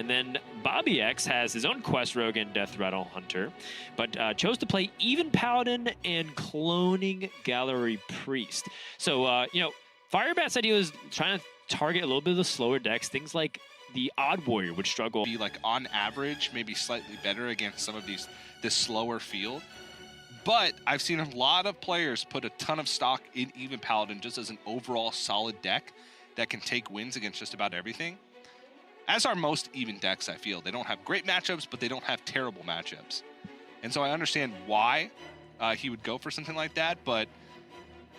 And then bobbyex has his own Quest Rogue and Death Rattle Hunter, but chose to play Even Paladin and Cloning Gallery Priest. So, you know, Firebat said he was trying to target a little bit of the slower decks, things like the Odd Warrior would struggle. Be like on average, maybe slightly better against some of this slower field. But I've seen a lot of players put a ton of stock in Even Paladin just as an overall solid deck that can take wins against just about everything. As are most Even decks, I feel. They don't have great matchups, but they don't have terrible matchups. And so I understand why he would go for something like that. But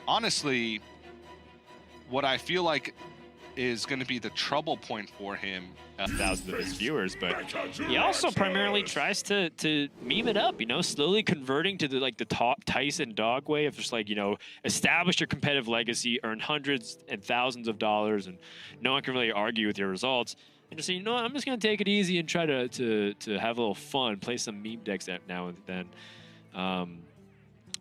honestly, what I feel like is going to be the trouble point for him. Thousands of his viewers, but he also primarily tries to meme it up, you know, slowly converting to the top Tyson dog way of just like, you know, establish your competitive legacy, earn hundreds and thousands of dollars, and no one can really argue with your results. And just say, you know what, I'm just going to take it easy and try to have a little fun, play some meme decks now and then.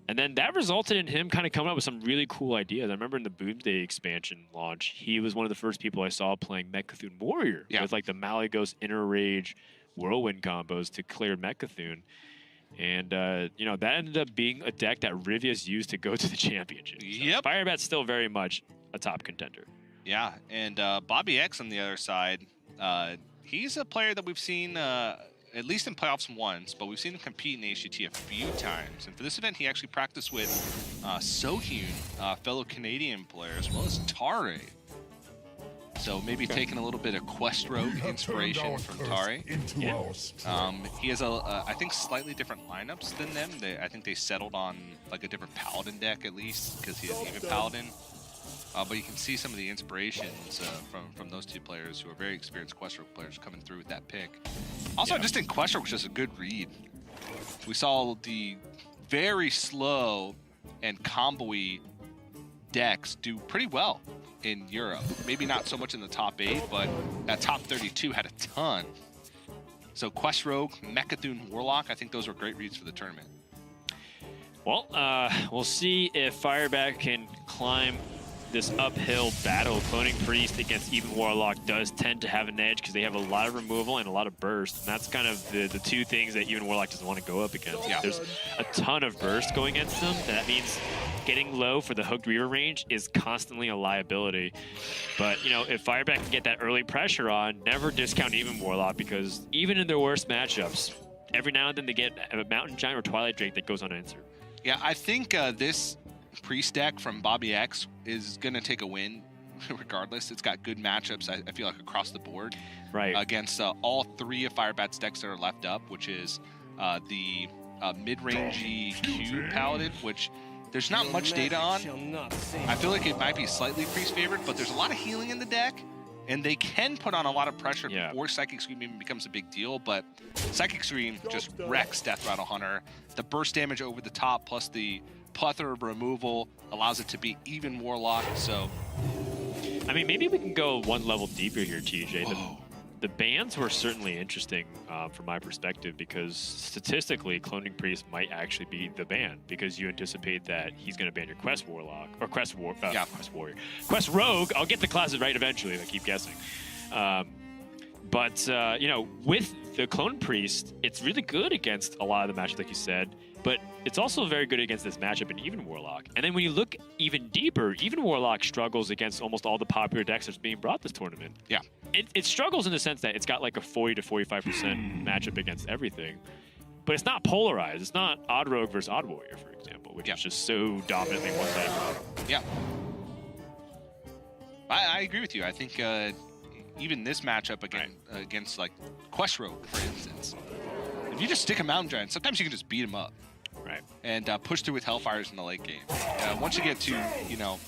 And then that resulted in him kind of coming up with some really cool ideas. I remember in the Boomsday expansion launch, he was one of the first people I saw playing Mech-Cthulhu Warrior with like the Malygos Inner Rage Whirlwind combos to clear Mech-Cthulhu. And, you know, that ended up being a deck that Rivius used to go to the championship. So Yep. Firebat's still very much a top contender. Yeah, and bobbyex on the other side, he's a player that we've seen at least in playoffs once, but we've seen him compete in HCT a few times. And for this event, he actually practiced with Sohyun, fellow Canadian player, as well as Tare. So maybe taking a little bit of Quest Rogue inspiration from Tare. Yeah. He has I think slightly different lineups than them. I think they settled on like a different Paladin deck at least, because he has Even Paladin. But you can see some of the inspirations from those two players who are very experienced Quest Rogue players coming through with that pick. Also, just in Quest Rogue was just a good read. We saw the very slow and combo-y decks do pretty well in Europe. Maybe not so much in the top 8, but that top 32 had a ton. So Quest Rogue, Mech-Cthulhu Warlock, I think those were great reads for the tournament. Well, we'll see if Firebat can climb this uphill battle. Cloning Priest against Even Warlock does tend to have an edge because they have a lot of removal and a lot of burst. And that's kind of the two things that Even Warlock doesn't want to go up against. Yeah. There's a ton of burst going against them. That means getting low for the Hooked Reaver range is constantly a liability. But, you know, if Firebat can get that early pressure on, never discount Even Warlock, because even in their worst matchups, every now and then they get a Mountain Giant or Twilight Drake that goes unanswered. Yeah, I think this Priest deck from bobbyex is going to take a win regardless. It's got good matchups, I feel like, across the board. Right. Against all three of Firebat's decks that are left up, which is the mid-rangey Q Paladin, which there's not much data on. I feel like it might be slightly Priest favored, but there's a lot of healing in the deck, and they can put on a lot of pressure before Psychic Scream even becomes a big deal, but Psychic Scream just wrecks Death Rattle Hunter. The burst damage over the top plus the plethora of removal allows it to be Even Warlock. So I mean, maybe we can go one level deeper here, TJ. The bans were certainly interesting from my perspective, because statistically Cloning Priest might actually be the ban, because you anticipate that he's going to ban your Quest Warlock or Quest Warrior, Quest Rogue. I'll get the classes right eventually if I keep guessing. But you know, with the Clone Priest, it's really good against a lot of the matches, like you said, but it's also very good against this matchup in Even Warlock. And then when you look even deeper, Even Warlock struggles against almost all the popular decks that's being brought this tournament. Yeah. It struggles in the sense that it's got like a 40 to 45% matchup against everything, but it's not polarized. It's not Odd Rogue versus Odd Warrior, for example, which is just so dominantly one-sided. Yeah. I agree with you. I think even this matchup against like Quest Rogue, for instance, if you just stick a Mountain Giant, sometimes you can just beat him up. Right. And push through with Hellfires in the late game. Once you get to, you know,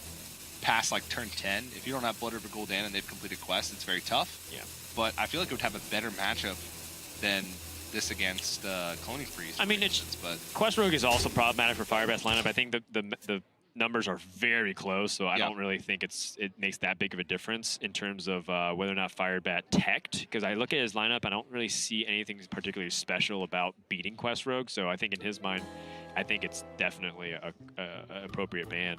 past like turn 10, if you don't have Blood River Gul'dan and they've completed quests, it's very tough. Yeah. But I feel like it would have a better matchup than this against Cloning Priest. I mean, Quest Rogue is also problematic for Firebat's lineup. I think the numbers are very close, so I don't really think it makes that big of a difference in terms of whether or not Firebat teched, because I look at his lineup, I don't really see anything particularly special about beating Quest Rogue, so I think in his mind, I think it's definitely a appropriate ban.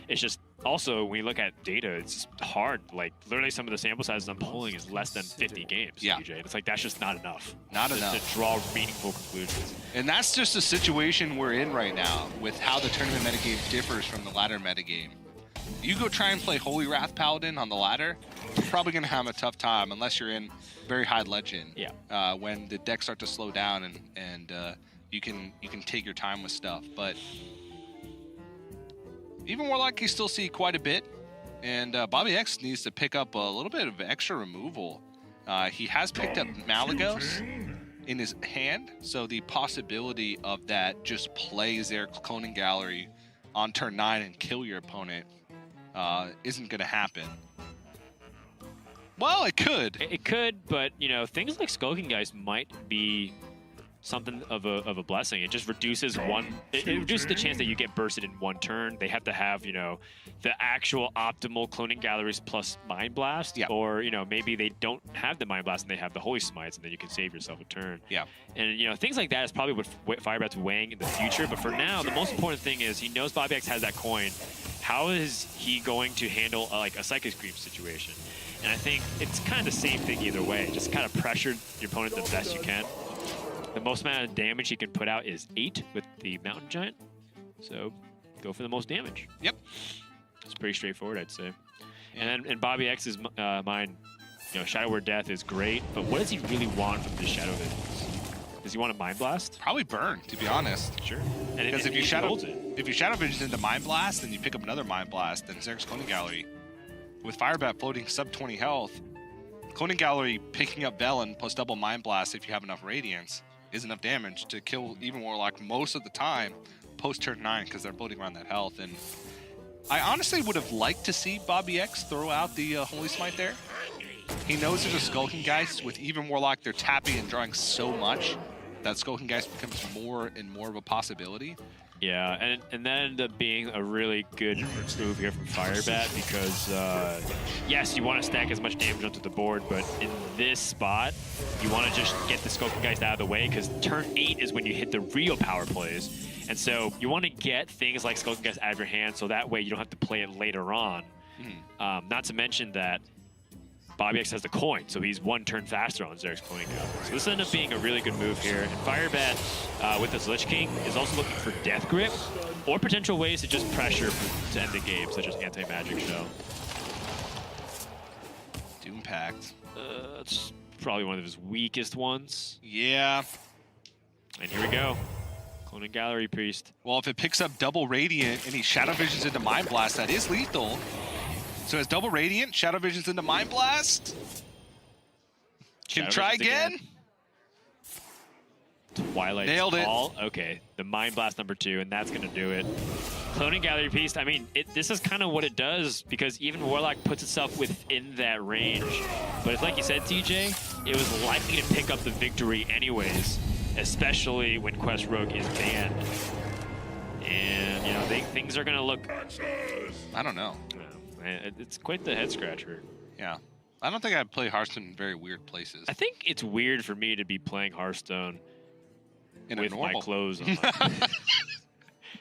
It's just also when you look at data, it's hard. Like literally, some of the sample sizes I'm pulling is less than 50 games. Yeah, DJ. It's like that's just not enough. Not enough to draw meaningful conclusions. And that's just the situation we're in right now with how the tournament metagame differs from the ladder metagame. You go try and play Holy Wrath Paladin on the ladder, you're probably going to have a tough time unless you're in very high legend. Yeah. When the decks start to slow down and you can take your time with stuff. But even Warlock you still see quite a bit, and bobbyex needs to pick up a little bit of extra removal. He has picked up Malagos in his hand, so the possibility of that just play Xerx's Cloning Gallery on turn 9 and kill your opponent isn't going to happen. Well, it could. It could, but you know, things like Skulking Geist might be something of a blessing. It just reduces it reduces the chance that you get bursted in one turn. They have to have, you know, the actual optimal Cloning Galleries plus Mind Blast, yeah. Or you know, maybe they don't have the Mind Blast and they have the Holy Smites, and then you can save yourself a turn. Yeah. And you know, things like that is probably what Firebat's weighing in the future. But for now, the most important thing is he knows bobbyex has that coin. How is he going to handle like a Psychic Scream situation? And I think it's kind of the same thing either way. Just kind of pressure your opponent the best you can. The most amount of damage he can put out is 8 with the Mountain Giant. So go for the most damage. Yep. It's pretty straightforward, I'd say. Yeah. And in bobbyeX's mind, you know, Shadow Word Death is great, but what does he really want from this Shadow Visions? Does he want a Mind Blast? Probably burn, to be honest. Sure. Because if you Shadow Visions into Mind Blast, then you pick up another Mind Blast, then Xerx's Cloning Gallery. With Firebat floating sub 20 health, Cloning Gallery picking up Velen plus double Mind Blast if you have enough Radiance is enough damage to kill even Warlock most of the time post turn 9 because they're floating around that health. And I honestly would have liked to see bobbyex throw out the Holy Smite there. He knows there's a Skulking Geist. With even Warlock, they're tapping and drawing so much that Skulking Geist becomes more and more of a possibility. Yeah, and that ended up being a really good move here from Firebat because, yes, you want to stack as much damage onto the board, but in this spot, you want to just get the Skulking Geist out of the way because turn 8 is when you hit the real power plays. And so you want to get things like Skulking Geist out of your hand so that way you don't have to play it later on. Not to mention that bobbyex has the coin, so he's one turn faster on Xerx's Cloning Gallery. So this ended up being a really good move here. And Firebat, with this Lich King, is also looking for Death Grip or potential ways to just pressure to end the game, such as Anti-Magic Shell. Doom Pact. It's probably one of his weakest ones. Yeah. And here we go. Cloning Gallery Priest. Well, if it picks up double Radiant and he Shadow Visions into Mind Blast, that is lethal. So as double Radiant, Shadow Visions into Mind Blast. Can try again. Twilight Nailed it. Okay, the Mind Blast #2, and that's going to do it. Cloning Gallery Priest, I mean, this is kind of what it does, because even Warlock puts itself within that range. But it's like you said, TJ, it was likely to pick up the victory anyways, especially when Quest Rogue is banned. And, you know, things are going to look... I don't know. It's quite the head-scratcher. Yeah. I don't think I'd play Hearthstone in very weird places. I think it's weird for me to be playing Hearthstone with my clothes on.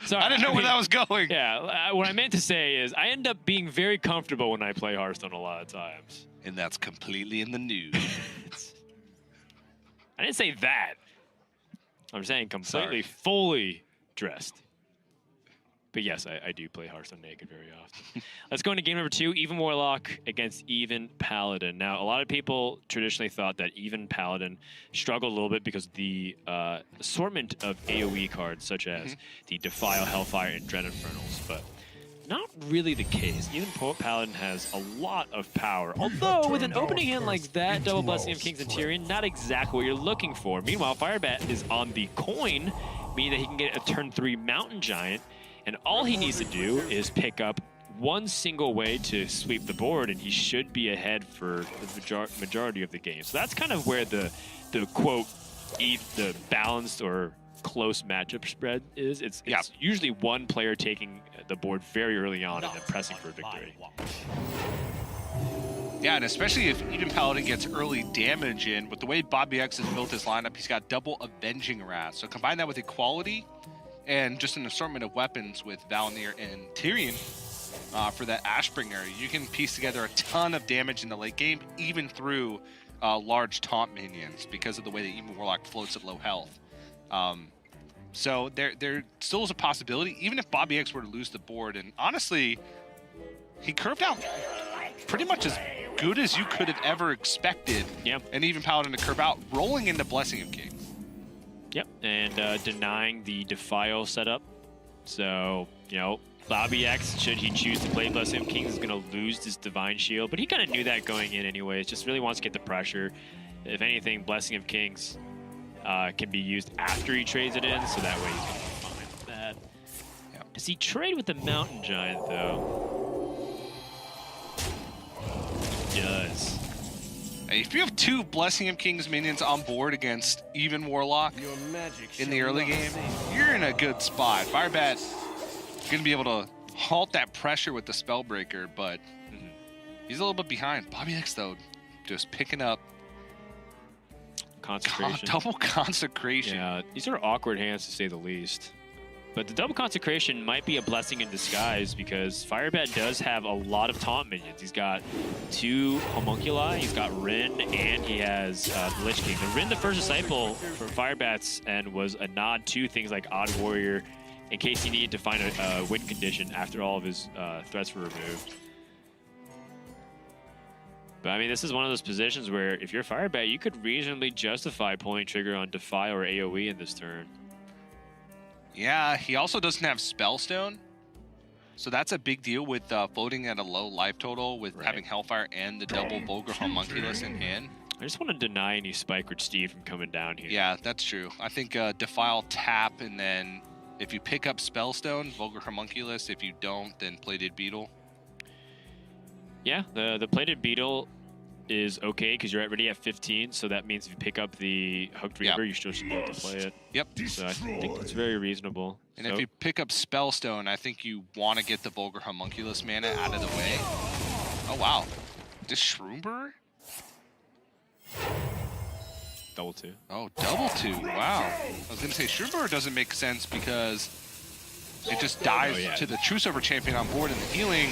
Sorry, I didn't know where that was going. Yeah, what I meant to say is I end up being very comfortable when I play Hearthstone a lot of times. And that's completely in the news. I didn't say that. I'm saying completely, fully dressed. But yes, I do play Hearthstone naked very often. Let's go into game number 2, Even Warlock against Even Paladin. Now, a lot of people traditionally thought that Even Paladin struggled a little bit because of the assortment of AoE cards, such as the Defile, Hellfire, and Dread Infernals, but not really the case. Even Paladin has a lot of power, although with an opening hand like that, Double Blessing of Kings and Tyrion, not exactly what you're looking for. Meanwhile, Firebat is on the coin, meaning that he can get a turn 3 Mountain Giant, and all he needs to do is pick up one single way to sweep the board, and he should be ahead for the majority of the game. So that's kind of where the quote, the balanced or close matchup spread is. It's usually one player taking the board very early on and then pressing for a victory. Yeah, and especially if Even Paladin gets early damage in, with the way bobbyex has built his lineup, he's got double Avenging Wrath. So combine that with Equality, and just an assortment of weapons with Valnir and Tyrion for that Ashbringer, you can piece together a ton of damage in the late game, even through large taunt minions, because of the way that even Warlock floats at low health. So there still is a possibility, even if bobbyex were to lose the board. And honestly, he curved out pretty much as good as you could have ever expected. Yep. And even Paladin to curve out, rolling into Blessing of Kings. Yep, and denying the Defile setup. So, you know, bobbyex, should he choose to play Blessing of Kings, is going to lose this Divine Shield. But he kind of knew that going in anyways. Just really wants to get the pressure. If anything, Blessing of Kings can be used after he trades it in, so that way he's going to be fine with that. Yep. Does he trade with the Mountain Giant, though? He does. If you have 2 Blessing of Kings minions on board against even Warlock in the early game, you're in a good spot. Firebat going to be able to halt that pressure with the Spellbreaker, but he's a little bit behind. bobbyex, though, just picking up Consecration. Double Consecration. Yeah, these are awkward hands to say the least. But the double Consecration might be a blessing in disguise, because Firebat does have a lot of taunt minions. He's got 2 Homunculi, he's got Rin, and he has the Lich King. The Rin, the first disciple for Firebat's end, was a nod to things like Odd Warrior, in case he needed to find a win condition after all of his threats were removed. But I mean, this is one of those positions where if you're Firebat, you could reasonably justify pulling trigger on Defile or AoE in this turn. Yeah, he also doesn't have Spellstone, so that's a big deal with floating at a low life total with having Hellfire and the double Vulgar Homunculus in hand. I just want to deny any Spike or Steve from coming down here. Yeah, that's true. I think Defile tap, and then if you pick up Spellstone, Vulgar Homunculus. If you don't, then Plated Beetle. Yeah, the Plated Beetle is okay because you're already at 15, so that means if you pick up the Hooked Reaver, you still should be able to play it. Yep. So I think that's very reasonable. And if you pick up Spellstone, I think you want to get the Vulgar Homunculus mana out of the way. Oh, wow. This Shroomber? Double 2. Oh, double 2. Wow. I was going to say Shroomber doesn't make sense because it just dies to the Truesover champion on board, and the healing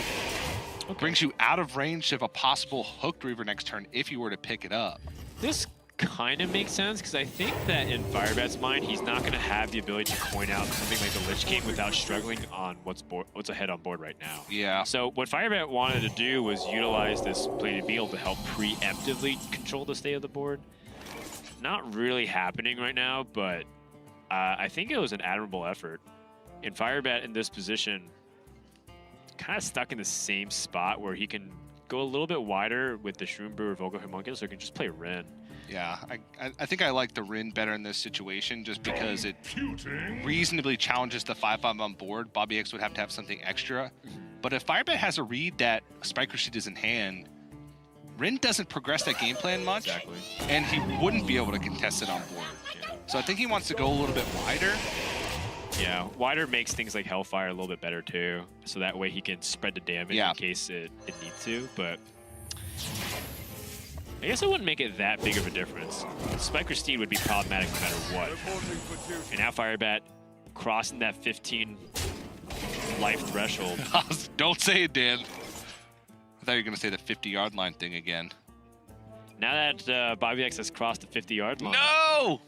brings you out of range of a possible Hooked Reaver next turn if you were to pick it up. This kind of makes sense because I think that in Firebat's mind, he's not going to have the ability to coin out something like the Lich King without struggling on what's ahead on board right now. Yeah. So what Firebat wanted to do was utilize this Plated Beetle to help preemptively control the state of the board. Not really happening right now, but I think it was an admirable effort. In Firebat in this position, kind of stuck in the same spot where he can go a little bit wider with the Shroomber or Vulgar Homunculus, or he can just play Rin. Yeah, I think I like the Rin better in this situation just because it reasonably challenges the 5/5 on board. bobbyex would have to have something extra. But if Firebat has a read that Spike Rashid is in hand, Rin doesn't progress that game plan much, and he wouldn't be able to contest it on board. Yeah. So I think he wants to go a little bit wider. Yeah, wider makes things like Hellfire a little bit better too, so that way he can spread the damage in case it needs to, but I guess it wouldn't make it that big of a difference. Spike or Steed would be problematic no matter what. And now Firebat crossing that 15 life threshold. Don't say it, Dan. I thought you were going to say the 50-yard line thing again. Now that bobbyex has crossed the 50-yard line. No!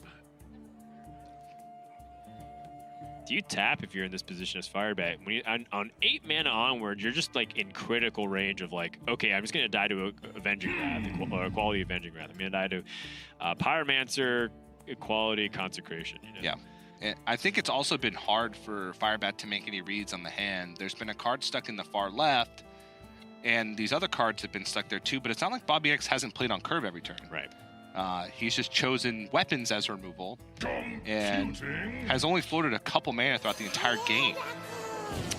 Do you tap if you're in this position as Firebat? When you, on 8 mana onward, you're just like in critical range of like, okay, I'm just going to die to Avenging Wrath, or Quality Avenging Wrath. I'm going to die to Pyromancer, Quality Consecration. You know? Yeah. And I think it's also been hard for Firebat to make any reads on the hand. There's been a card stuck in the far left, and these other cards have been stuck there too, but it's not like bobbyex hasn't played on curve every turn. Right. He's just chosen weapons as removal and has only floated a couple mana throughout the entire game.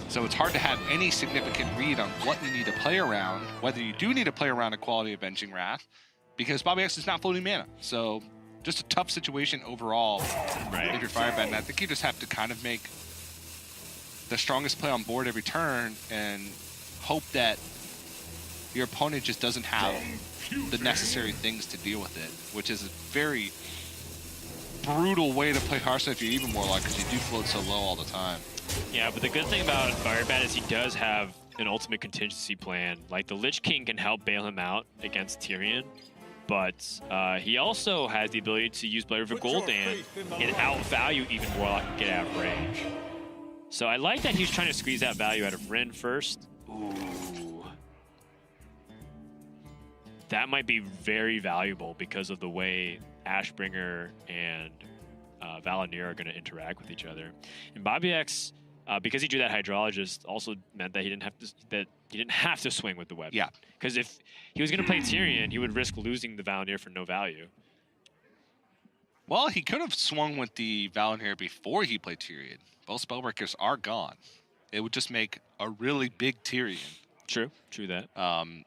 So it's hard to have any significant read on what you need to play around, whether you do need to play around a Quality Avenging Wrath, because bobbyex is not floating mana. So just a tough situation overall if you're Firebat. And I think you just have to kind of make the strongest play on board every turn and hope that your opponent just doesn't have the necessary things to deal with it, which is a very brutal way to play Hearthstone if you're even Warlock, because you do float so low all the time. Yeah, but the good thing about Firebat is he does have an ultimate contingency plan. Like, the Lich King can help bail him out against Tyrion, but he also has the ability to use Blade of Gul'dan and outvalue even Warlock and get out of range. So I like that he's trying to squeeze that value out of Rin first. Ooh. That might be very valuable because of the way Ashbringer and Valinir are going to interact with each other. And bobbyex, because he drew that Hydrologist, also meant that he didn't have to swing with the weapon. Yeah. Because if he was going to play Tyrion, he would risk losing the Valinir for no value. Well, he could have swung with the Valinir before he played Tyrion. Both Spellbreakers are gone. It would just make a really big Tyrion. True that.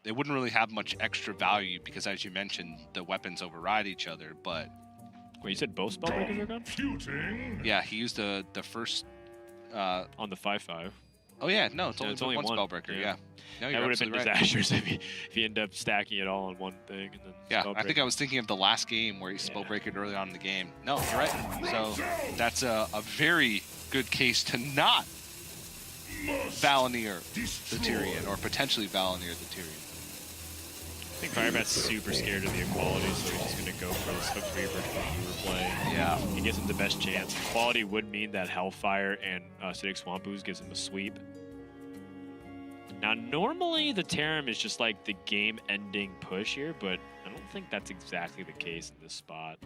It wouldn't really have much extra value because, as you mentioned, the weapons override each other, but... Wait, you said both Spellbreakers are gone? Yeah, he used the first... on the 5/5. Oh, yeah, no, it's only one one Spellbreaker, yeah. No, that would have been disastrous if he ended up stacking it all on one thing. And then yeah, I think I was thinking of the last game where he Spellbreakered early on in the game. No, you're right. So that's a very good case to not Valinir the Tyrion, or potentially Valinir the Tyrion. I think Firebat's super scared of the equality, so he's just going to go for this Hook Reaver you were playing. Yeah. He gives him the best chance. Equality would mean that Hellfire and Acidic Swamp Ooze gives him a sweep. Now, normally the Tarim is just like the game-ending push here, but I don't think that's exactly the case in this spot.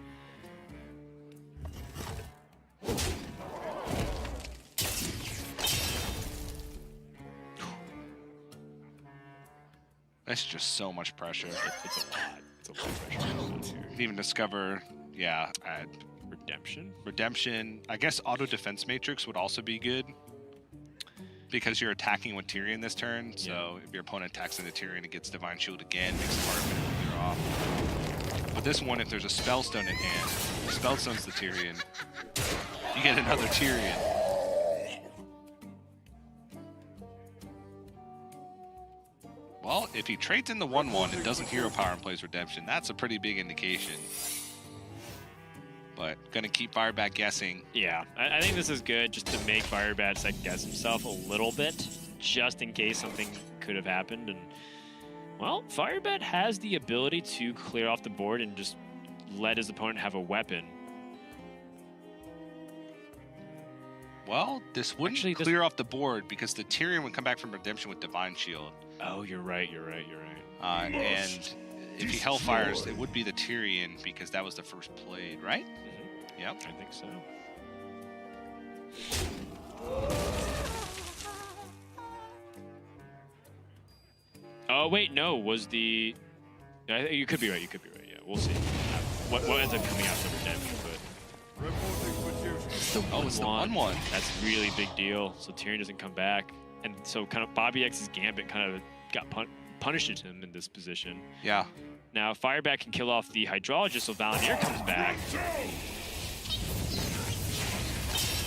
That's just so much pressure. It's a lot. It's a lot of pressure. You can even discover, Redemption. Redemption. I guess Auto Defense Matrix would also be good because you're attacking with Tyrion this turn. So if your opponent attacks into Tyrion, it gets Divine Shield again, makes it harder to clear off. But this one, if there's a Spellstone in hand, Spellstone's the Tyrion, you get another Tyrion. Well, if he trades in the 1/1 and doesn't hero power and plays Redemption, that's a pretty big indication. But gonna keep Firebat guessing. Yeah, I think this is good just to make Firebat second guess himself a little bit, just in case something could have happened. And well, Firebat has the ability to clear off the board and just let his opponent have a weapon. Well, this wouldn't clear off the board because the Tyrion would come back from Redemption with Divine Shield. Oh, you're right. And if he Hellfires, it would be the Tyrion because that was the first played, right? Mm-hmm. Yep. I think so. Oh, wait, no. Was the... You could be right. Yeah, we'll see. What ends up coming out for Redemption, but... It's the 1/1. That's a really big deal. So Tyrion doesn't come back. And so kind of bobbyex's Gambit kind of got punishes him in this position. Yeah. Now Firebat can kill off the Hydrologist, so Valinir comes back.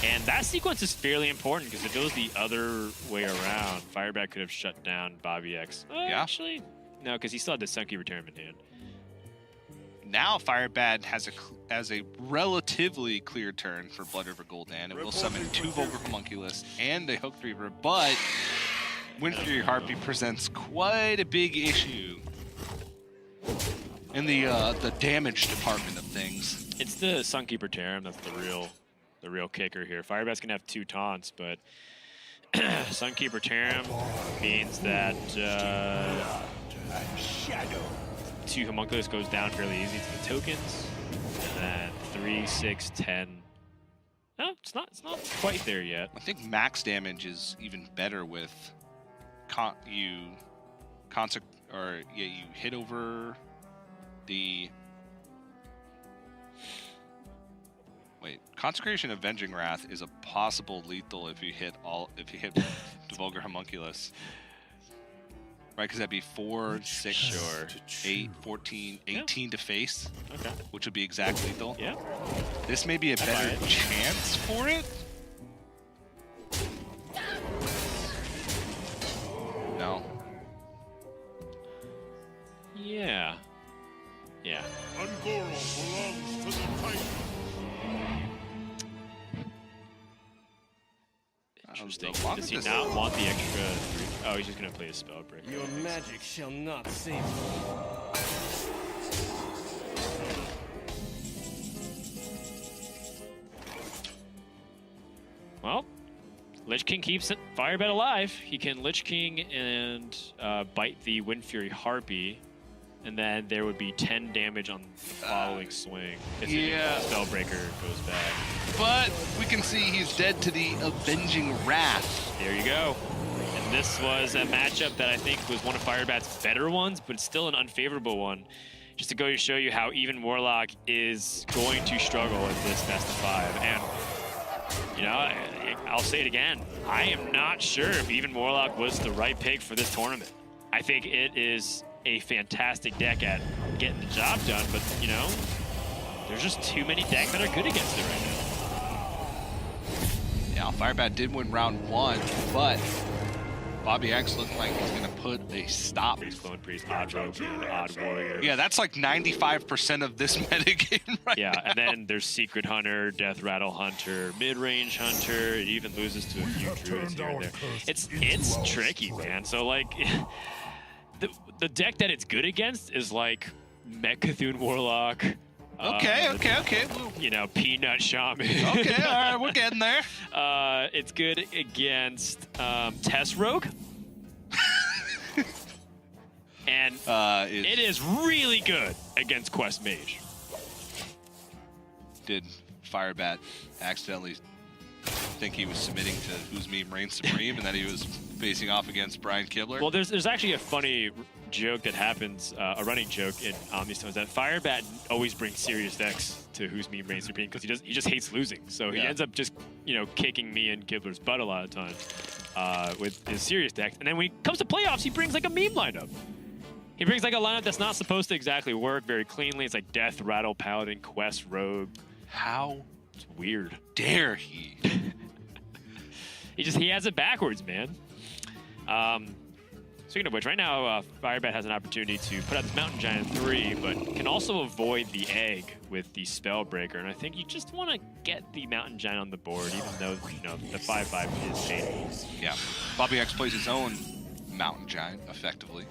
And that sequence is fairly important because if it was the other way around, Firebat could have shut down bobbyex. Yeah. Actually, no, because he still had the Sunkeeper Tarim in hand. Now Firebat has a relatively clear turn for Blood River Gul'dan. It will summon 2 Vulgar Homunculus and a Hook Reaver, but Windfury Harpy presents quite a big issue in the damage department of things. It's the Sunkeeper Tarim that's the real kicker here. Firebat's gonna have 2 taunts, but Sunkeeper Tarim means that 2 Homunculus goes down fairly easy to the tokens, and then 3, 6, 10. No, it's not quite there yet. I think max damage is even better with you hit over the Consecration Avenging Wrath is a possible lethal if you hit the Vulgar Homunculus. Right, because that'd be 4, 6, 8, 14, 18 to face. Okay. Which would be exact lethal. Yeah. This may be a better chance for it. No. Yeah. Yeah. Interesting. long Does as he this- not want the extra 3? Oh, he's just going to play a Spellbreaker. Your magic shall not save me. Well, Lich King keeps Firebat alive. He can Lich King and bite the Wind Fury Harpy, and then there would be 10 damage on the following swing if the Spellbreaker goes back. But we can see he's dead to the Avenging Wrath. There you go. And this was a matchup that I think was one of Firebat's better ones, but it's still an unfavorable one. Just to go to show you how even Warlock is going to struggle at this best of 5. And, you know, I'll say it again. I am not sure if even Warlock was the right pick for this tournament. I think it is a fantastic deck at getting the job done, but, you know, there's just too many decks that are good against it right now. Yeah, Firebat did win round 1, but bobbyex looking like he's going to put a stop. Priest, Clone Priest, Odd Rogue, and Odd Warrior. Yeah, that's like 95% of this metagame right now. And then there's Secret Hunter, Death Rattle Hunter, Mid-Range Hunter. It even loses to a few Druids here and there. It's tricky, man. So, like, the deck that it's good against is, like, Mech Cthulhu Warlock. Okay. You know, Peanut Shaman. Okay, all right, we're getting there. It's good against Test Rogue. And it is really good against Quest Mage. Did Firebat accidentally think he was submitting to Whose Meme Reigns Supreme and that he was facing off against Brian Kibler? Well, there's actually a funny joke that happens, a running joke in Omnistone, is that Firebat always brings serious decks to Whose Meme Reigns Supreme because he just hates losing. So he ends up just, you know, kicking me and Kibler's butt a lot of times with his serious decks. And then when he comes to playoffs, he brings like a meme lineup. He brings like a lineup that's not supposed to exactly work very cleanly. It's like Death, Rattle, Paladin, Quest, Rogue. How It's weird. dare he? He has it backwards, man. Speaking of which, right now, Firebat has an opportunity to put out this Mountain Giant 3, but can also avoid the egg with the Spellbreaker. And I think you just want to get the Mountain Giant on the board, even though, you know, the 5/5 is painful. Yeah, bobbyex plays his own Mountain Giant, effectively.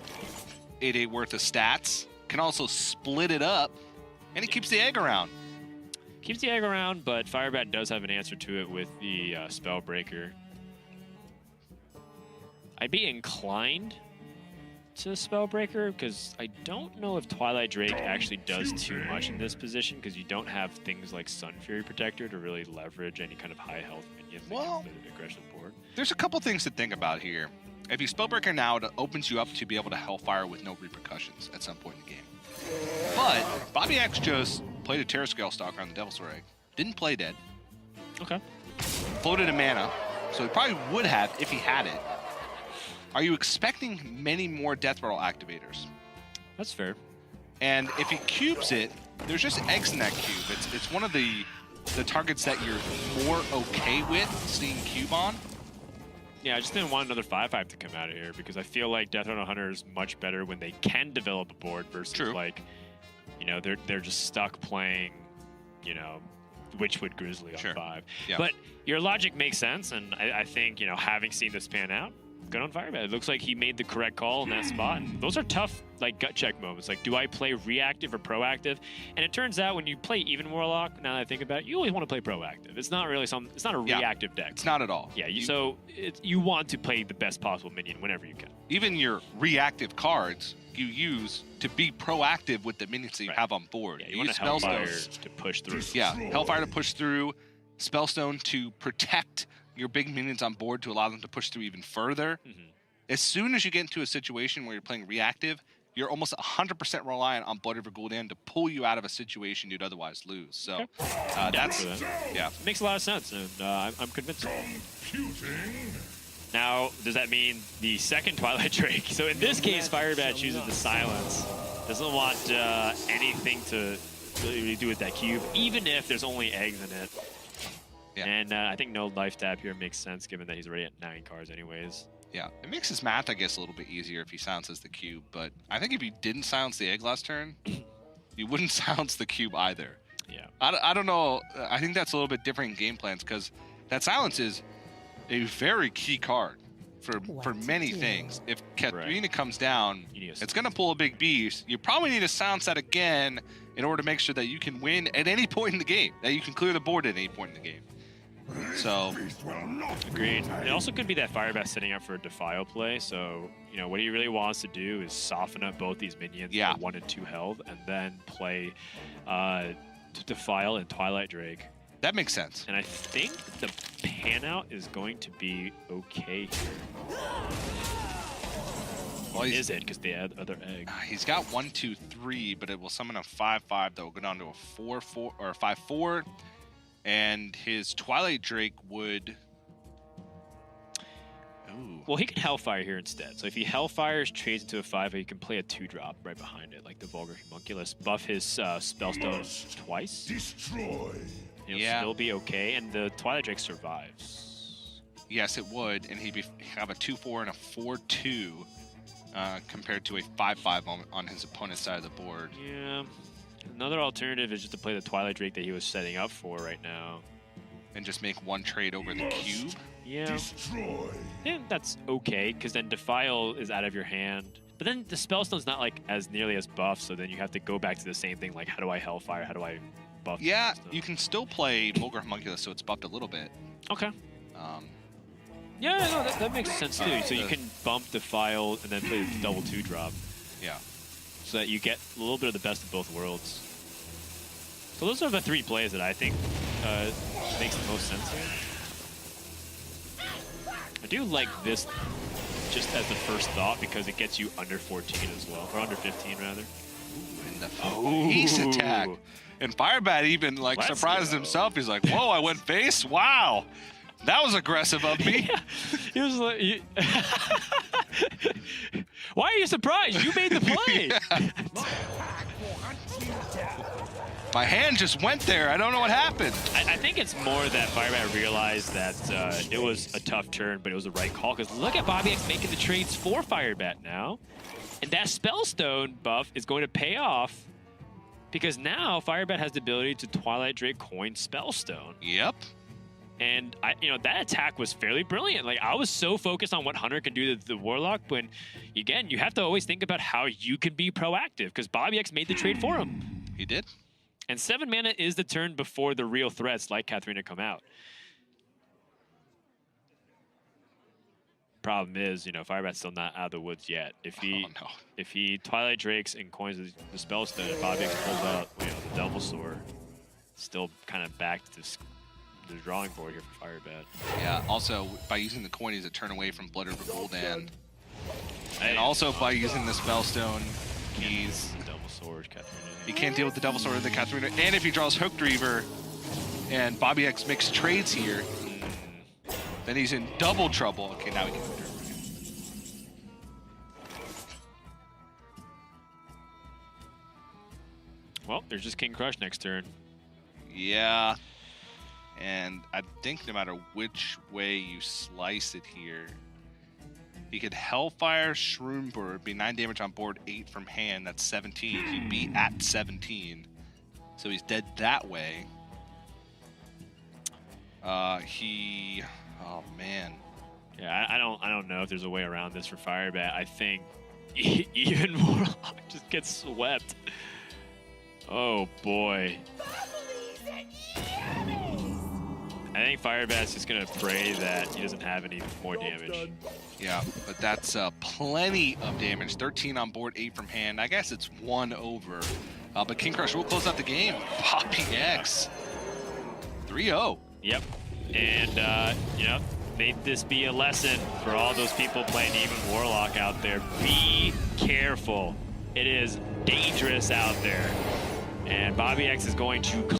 8/8 worth of stats. Can also split it up, and he keeps the egg around. Keeps the egg around, but Firebat does have an answer to it with the Spellbreaker. I'd be inclined to Spellbreaker because I don't know if Twilight Drake actually does too much in this position because you don't have things like Sun Fury Protector to really leverage any kind of high health minions that Well, can play the aggressive board. There's a couple things to think about here. If you Spellbreaker now, it opens you up to be able to Hellfire with no repercussions at some point in the game. But bobbyex just played a Terrascale Stalker on the Devil's Egg. Didn't play dead. Okay. Floated a mana, so he probably would have if he had it. Are you expecting many more Death Rattle activators? That's fair. And if he cubes it, there's just eggs in that cube. It's one of the targets that you're more okay with seeing cube on. Yeah, I just didn't want another 5/5 to come out of here because I feel like Death Rattle Hunter is much better when they can develop a board versus like, you know, they're just stuck playing, you know, Witchwood Grizzly on 5. Yeah. But your logic makes sense, and I think, you know, having seen this pan out, good on Firebat. It looks like he made the correct call in that spot. And those are tough, like, gut check moments. Like, do I play reactive or proactive? And it turns out when you play even Warlock, now that I think about it, you always want to play proactive. It's not really it's not a reactive deck. It's not at all. Yeah, you want to play the best possible minion whenever you can. Even your reactive cards you use to be proactive with the minions that you have on board. Yeah, you want to Hellfire to push through. Yeah, Hellfire to push through, Spellstone to protect your big minions on board to allow them to push through even further. As soon as you get into a situation where you're playing reactive, you're almost 100% reliant on Blood River Gul'dan to pull you out of a situation you'd otherwise lose. So Makes a lot of sense, and I'm convinced. Now, does that mean the second Twilight Drake? So in this case, Firebat chooses the silence. Doesn't want anything to really do with that cube, even if there's only eggs in it. Yeah. And I think no life tap here makes sense, given that he's already at 9 cards anyways. Yeah, it makes his math, I guess, a little bit easier if he silences the cube. But I think if you didn't silence the egg last turn, you wouldn't silence the cube either. Yeah. I don't know. I think that's a little bit different in game plans because that silence is a very key card for many things. If Katharina comes down, it's going to pull a big beast. You probably need to silence that again in order to make sure that you can win at any point in the game, that you can clear the board at any point in the game. So, agreed. It also could be that Firebat setting up for a Defile play. So, you know, what he really wants to do is soften up both these minions at 1 and 2 health, and then play Defile and Twilight Drake. That makes sense. And I think the pan out is going to be okay here. Well, is it? Because they add other egg. He's got 1, 2, 3, but it will summon a 5/5 that will go down to a 4/4 or a 5/4. And his Twilight Drake would... Ooh. Well, he could Hellfire here instead. So if he Hellfires, trades into a 5, he can play a 2-drop right behind it, like the Vulgar Homunculus. Buff his Spellstone twice. Destroy. He'll still be okay, and the Twilight Drake survives. Yes, it would, and he'd have a 2/4 and a 4/2 compared to a 5/5 on his opponent's side of the board. Yeah. Another alternative is just to play the Twilight Drake that he was setting up for right now. And just make one trade over the cube? Yeah. Destroy. Yeah, that's okay, because then Defile is out of your hand. But then the Spellstone's not like as nearly as buff, so then you have to go back to the same thing, like how do I Hellfire, how do I buff? Yeah, you can still play Vulgar Homunculus, so it's buffed a little bit. Okay. Yeah, no, that makes sense too. So you can bump Defile and then play the double 2-drop. Yeah. So that you get a little bit of the best of both worlds. So those are the 3 plays that I think makes the most sense here. I do like this just as the first thought because it gets you under 14 as well, or under 15 rather. Ooh, and the face attack. And Firebat even like surprises himself. He's like, "Whoa, I went face? Wow, that was aggressive of me." Yeah. He was like, "Why are you surprised? You made the play." My hand just went there. I don't know what happened. I think it's more that Firebat realized that it was a tough turn, but it was the right call. Because look at bobbyex making the trades for Firebat now. And that Spellstone buff is going to pay off because now Firebat has the ability to Twilight Drake coin Spellstone. Yep. And that attack was fairly brilliant. Like I was so focused on what Hunter can do to the Warlock when, again, you have to always think about how you can be proactive because bobbyex made the trade for him. He did. And 7 mana is the turn before the real threats like Katharina come out. Problem is, Firebat's still not out of the woods yet. If he Twilight Drakes and coins the Spellstone, and bobbyex pulls out, the Devil Sword, still kind of back to the drawing board here for Firebat. Yeah. Also, by using the coin, he's a turn away from Blood River Gul'dan. And also by using the Spellstone, he's the Devil Sword, Katharina. He can't deal with the Devil Sword of the Katharina. And if he draws Hooked Reaver and bobbyex makes trades here, then he's in double trouble. Okay, now he can Hooked Reaver. Well, there's just King Crush next turn. Yeah. And I think no matter which way you slice it here, he could Hellfire Shroomburr, be 9 damage on board, 8 from hand. That's 17. He'd be at 17. So he's dead that way. Oh man. Yeah, I don't know if there's a way around this for Firebat. I think even Warlock just gets swept. Oh boy. I think Firebat's just gonna pray that he doesn't have any more damage. Yeah, but that's plenty of damage. 13 on board, 8 from hand. I guess it's 1 over. But King Crush will close out the game. bobbyex. 3-0. Yep. And, may this be a lesson for all those people playing even Warlock out there. Be careful. It is dangerous out there. And bobbyex is going to